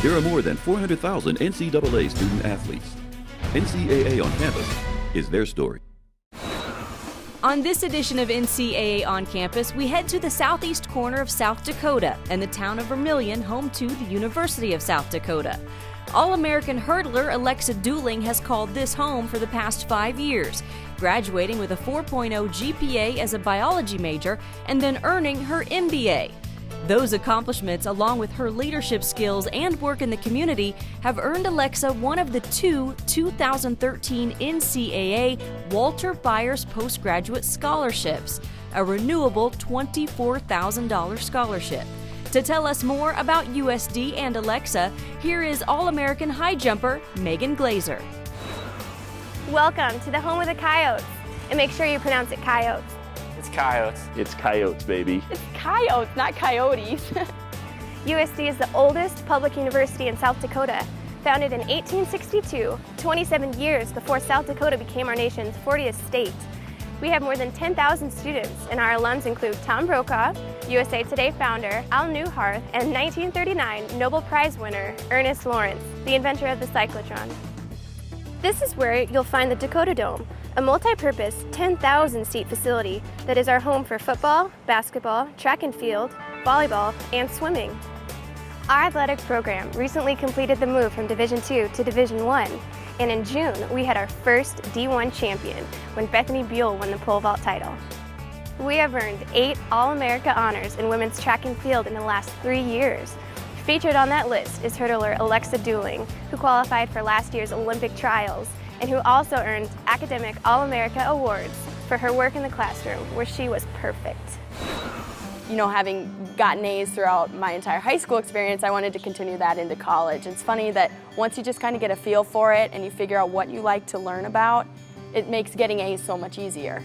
There are more than 400,000 NCAA student athletes. NCAA on Campus is their story. On this edition of NCAA on Campus, we head to the southeast corner of South Dakota and the town of Vermillion, home to the University of South Dakota. All-American hurdler Alexa Duling has called this home for the past 5 years, graduating with a 4.0 GPA as a biology major and then earning her MBA. Those accomplishments, along with her leadership skills and work in the community, have earned Alexa one of the two 2013 NCAA Walter Byers Postgraduate Scholarships, a renewable $24,000 scholarship. To tell us more about USD and Alexa, here is All-American high jumper Megan Glazer. Welcome to the home of the Coyotes, and make sure you pronounce it Coyotes. It's Coyotes. It's Coyotes, baby. It's Coyotes, not Coyotes. USD is the oldest public university in South Dakota. Founded in 1862, 27 years before South Dakota became our nation's 40th state. We have more than 10,000 students, and our alums include Tom Brokaw, USA Today founder Al Newharth, and 1939 Nobel Prize winner Ernest Lawrence, the inventor of the cyclotron. This is where you'll find the Dakota Dome, a multi-purpose 10,000-seat facility that is our home for football, basketball, track and field, volleyball, and swimming. Our athletic program recently completed the move from Division II to Division I, and in June we had our first D1 champion when Bethany Buell won the pole vault title. We have earned 8 All-America honors in women's track and field in the last 3 years. Featured on that list is hurdler Alexa Duling, who qualified for last year's Olympic trials and who also earned Academic All-America awards for her work in the classroom, where she was perfect. You know, having gotten A's throughout my entire high school experience, I wanted to continue that into college. It's funny that once you just kind of get a feel for it and you figure out what you like to learn about, it makes getting A's so much easier.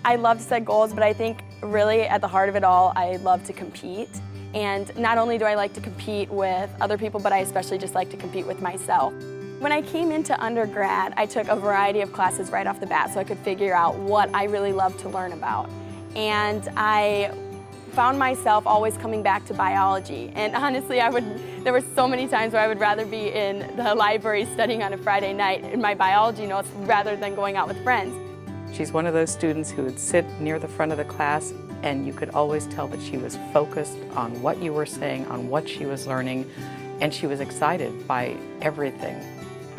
I love to set goals, but I think really at the heart of it all, I love to compete. And not only do I like to compete with other people, but I especially just like to compete with myself. When I came into undergrad, I took a variety of classes right off the bat so I could figure out what I really love to learn about. And I found myself always coming back to biology. And honestly, there were so many times where I would rather be in the library studying on a Friday night in my biology notes rather than going out with friends. She's one of those students who would sit near the front of the class and you could always tell that she was focused on what you were saying, on what she was learning, and she was excited by everything.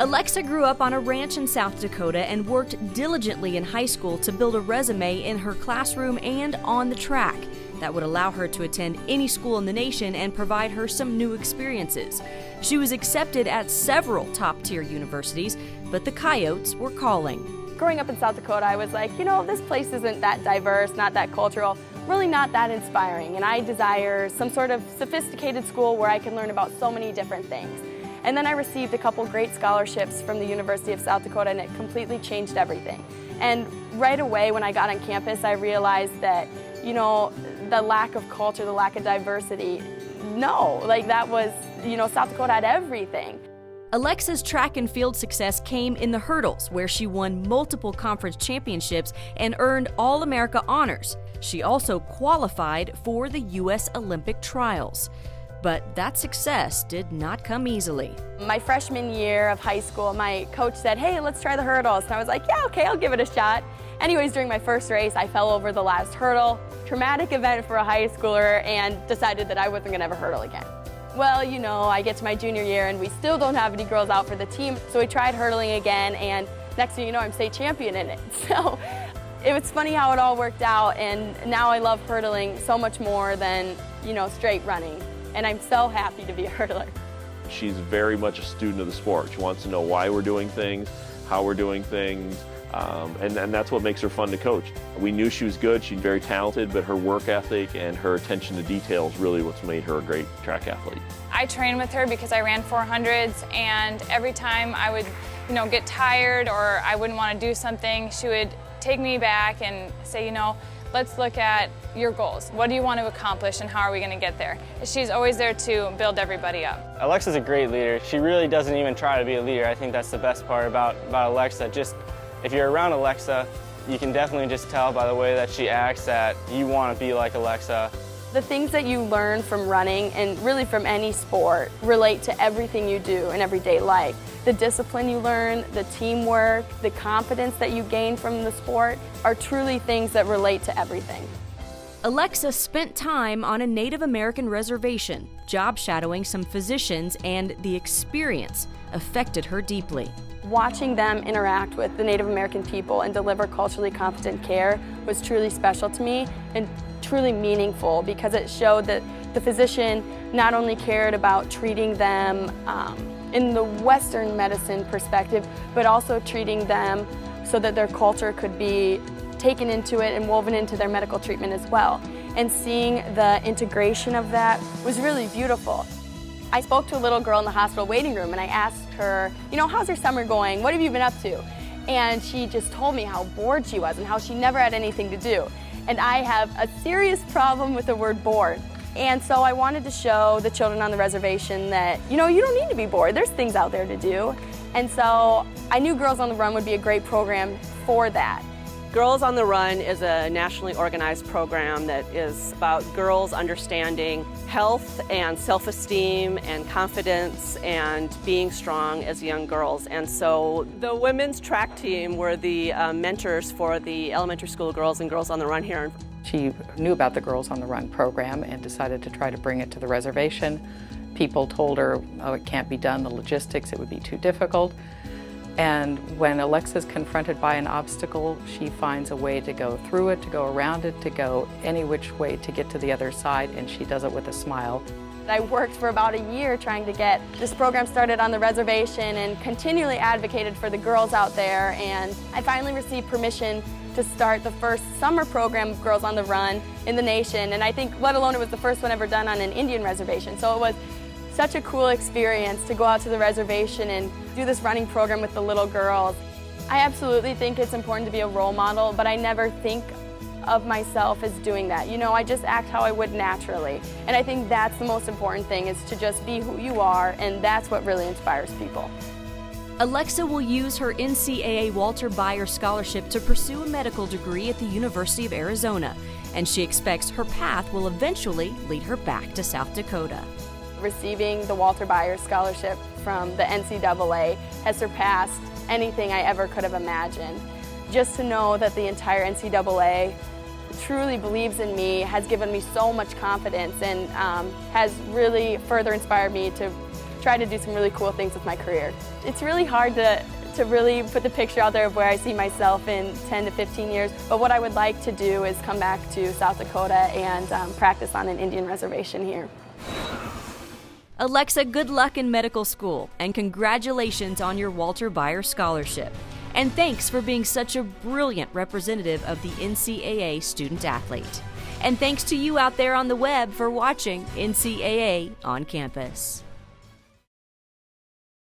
Alexa grew up on a ranch in South Dakota and worked diligently in high school to build a resume in her classroom and on the track that would allow her to attend any school in the nation and provide her some new experiences. She was accepted at several top-tier universities, but the Coyotes were calling. Growing up in South Dakota, I was like, you know, this place isn't that diverse, not that cultural, really not that inspiring, and I desire some sort of sophisticated school where I can learn about so many different things. And then I received a couple great scholarships from the University of South Dakota, and it completely changed everything. And right away when I got on campus, I realized that, you know, the lack of culture, the lack of diversity, no, like that was, you know, South Dakota had everything. Alexa's track and field success came in the hurdles, where she won multiple conference championships and earned All-America honors. She also qualified for the U.S. Olympic trials. But that success did not come easily. My freshman year of high school, my coach said, hey, let's try the hurdles. And I was like, yeah, okay, I'll give it a shot. Anyways, during my first race, I fell over the last hurdle. Traumatic event for a high schooler, and decided that I wasn't gonna ever hurdle again. Well, you know, I get to my junior year and we still don't have any girls out for the team, so we tried hurdling again, and next thing you know, I'm state champion in it. So it was funny how it all worked out, and now I love hurdling so much more than, you know, straight running. And I'm so happy to be a hurdler. She's very much a student of the sport. She wants to know why we're doing things, how we're doing things, and that's what makes her fun to coach. We knew she was good, she's very talented, but her work ethic and her attention to detail is really what's made her a great track athlete. I trained with her because I ran 400s, and every time I would, you know, get tired or I wouldn't want to do something, she would take me back and say, you know, let's look at your goals. What do you want to accomplish and how are we going to get there? She's always there to build everybody up. Alexa's a great leader. She really doesn't even try to be a leader. I think that's the best part about Alexa. Just if you're around Alexa, you can definitely just tell by the way that she acts that you want to be like Alexa. The things that you learn from running, and really from any sport, relate to everything you do in everyday life. The discipline you learn, the teamwork, the confidence that you gain from the sport are truly things that relate to everything. Alexa spent time on a Native American reservation, job shadowing some physicians, and the experience affected her deeply. Watching them interact with the Native American people and deliver culturally competent care was truly special to me and truly meaningful, because it showed that the physician not only cared about treating them in the Western medicine perspective, but also treating them so that their culture could be taken into it and woven into their medical treatment as well. And seeing the integration of that was really beautiful. I spoke to a little girl in the hospital waiting room and I asked her, how's your summer going? What have you been up to? And she just told me how bored she was and how she never had anything to do. And I have a serious problem with the word bored. And so I wanted to show the children on the reservation that, you don't need to be bored. There's things out there to do. And so I knew Girls on the Run would be a great program for that. Girls on the Run is a nationally organized program that is about girls understanding health and self-esteem and confidence and being strong as young girls. And so the women's track team were the mentors for the elementary school girls and Girls on the Run here. She knew about the Girls on the Run program and decided to try to bring it to the reservation. People told her, oh, it can't be done, the logistics, it would be too difficult. And when Alexa's confronted by an obstacle, she finds a way to go through it, to go around it, to go any which way to get to the other side, and she does it with a smile. I worked for about a year trying to get this program started on the reservation and continually advocated for the girls out there, and I finally received permission to start the first summer program of Girls on the Run in the nation, and I think, let alone it was the first one ever done on an Indian reservation. So it was such a cool experience to go out to the reservation and do this running program with the little girls. I absolutely think it's important to be a role model, but I never think of myself as doing that. I just act how I would naturally. And I think that's the most important thing, is to just be who you are, and that's what really inspires people. Alexa will use her NCAA Walter Bayer Scholarship to pursue a medical degree at the University of Arizona, and she expects her path will eventually lead her back to South Dakota. Receiving the Walter Bayer Scholarship from the NCAA has surpassed anything I ever could have imagined. Just to know that the entire NCAA truly believes in me has given me so much confidence and has really further inspired me to try to do some really cool things with my career. It's really hard to really put the picture out there of where I see myself in 10 to 15 years, but what I would like to do is come back to South Dakota and practice on an Indian reservation here. Alexa, good luck in medical school, and congratulations on your Walter Bayer Scholarship. And thanks for being such a brilliant representative of the NCAA student athlete. And thanks to you out there on the web for watching NCAA on Campus.